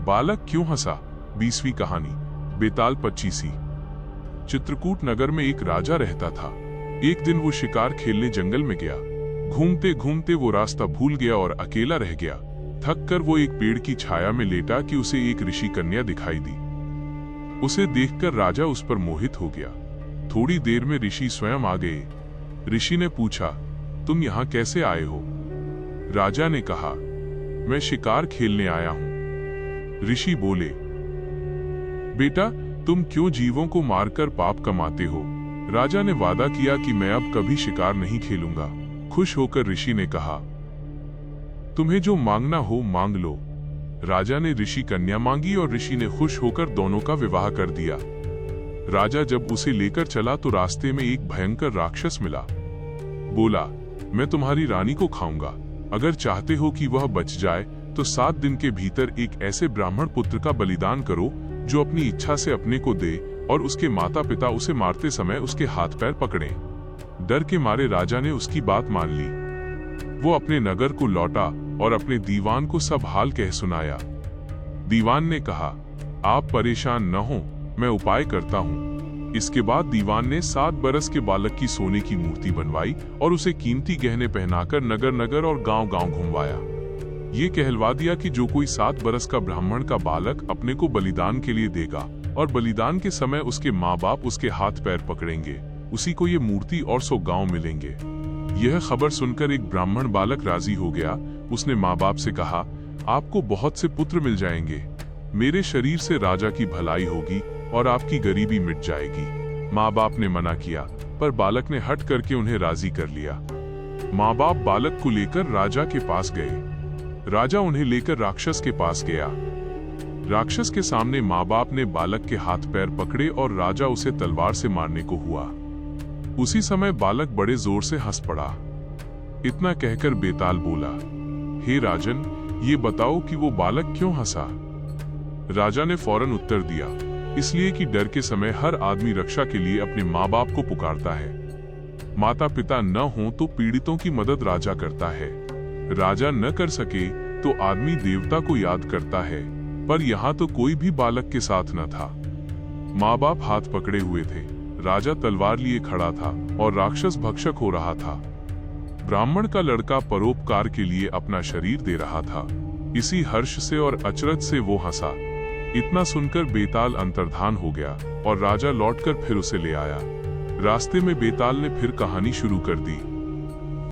बालक क्यों हंसा? 20वीं कहानी। बेताल पच्चीसी। चित्रकूट नगर में एक राजा रहता था। एक दिन वो शिकार खेलने जंगल में गया। घूमते घूमते वो रास्ता भूल गया और अकेला रह गया। थक कर वो एक पेड़ की छाया में लेटा कि उसे एक ऋषि कन्या दिखाई दी। उसे देखकर राजा उस पर मोहित हो गया। थोड़ी देर में ऋषि स्वयं आ गए। ऋषि ने पूछा, तुम यहाँ कैसे आए हो? राजा ने कहा, मैं शिकार खेलने आया हूं। ऋषि बोले, बेटा तुम क्यों जीवों को मारकर पाप कमाते हो? राजा ने वादा किया कि मैं अब कभी शिकार नहीं खेलूंगा। खुश होकर ऋषि ने कहा, तुम्हें जो मांगना हो मांग लो। राजा ने ऋषि कन्या मांगी और ऋषि ने खुश होकर दोनों का विवाह कर दिया। राजा जब उसे लेकर चला तो रास्ते में एक भयंकर राक्षस मिला। बोला, मैं तुम्हारी रानी को खाऊंगा। अगर चाहते हो कि वह बच जाए तो 7 दिन के भीतर एक ऐसे ब्राह्मण पुत्र का बलिदान करो जो अपनी इच्छा से अपने को दे और उसके माता पिता उसे मारते समय उसके हाथ पैर पकड़ें। डर के मारे राजा ने उसकी बात मान ली। वो अपने नगर को लौटा और अपने दीवान को सब हाल कह सुनाया। दीवान ने कहा, आप परेशान न हो, मैं उपाय करता हूँ। इसके बाद दीवान ने 7 बरस के बालक की सोने की मूर्ति बनवाई और उसे कीमती गहने पहनाकर नगर नगर और गांव गांव घुमवाया। ये कहलवा दिया कि जो कोई 7 बरस का ब्राह्मण का बालक अपने को बलिदान के लिए देगा और बलिदान के समय उसके माँ बाप उसके हाथ पैर पकड़ेंगे, उसी को ये मूर्ति और 100 गांव मिलेंगे। यह खबर सुनकर एक ब्राह्मण बालक राजी हो गया। उसने माँ बाप से कहा, आपको बहुत से पुत्र मिल जाएंगे। मेरे शरीर से राजा की भलाई होगी और आपकी गरीबी मिट जाएगी। माँ बाप ने मना किया, पर बालक ने हट करके उन्हें राजी कर लिया। माँ बाप बालक को लेकर राजा के पास गए। राजा उन्हें लेकर राक्षस के पास गया। राक्षस के सामने माँ बाप ने बालक के हाथ पैर पकड़े और राजा उसे तलवार से मारने को हुआ। उसी समय बालक बड़े जोर से हंस पड़ा। इतना कहकर बेताल बोला, हे राजन, ये बताओ कि वो बालक क्यों हंसा? राजा ने फौरन उत्तर दिया, इसलिए कि डर के समय हर आदमी रक्षा के लिए अपने माँ बाप को पुकारता है। माता पिता न हो तो पीड़ितों की मदद राजा करता है। राजा न कर सके तो आदमी देवता को याद करता है। पर यहाँ तो कोई भी बालक के साथ न था। माँ बाप हाथ पकड़े हुए थे। राजा तलवार लिए खड़ा था और राक्षस भक्षक हो रहा था। ब्राह्मण का लड़का परोपकार के लिए अपना शरीर दे रहा था। इसी हर्ष से और अचरज से वो हंसा। इतना सुनकर बेताल अंतर्धान हो गया और राजा लौटकर फिर उसे ले आया। रास्ते में बेताल ने फिर कहानी शुरू कर दी।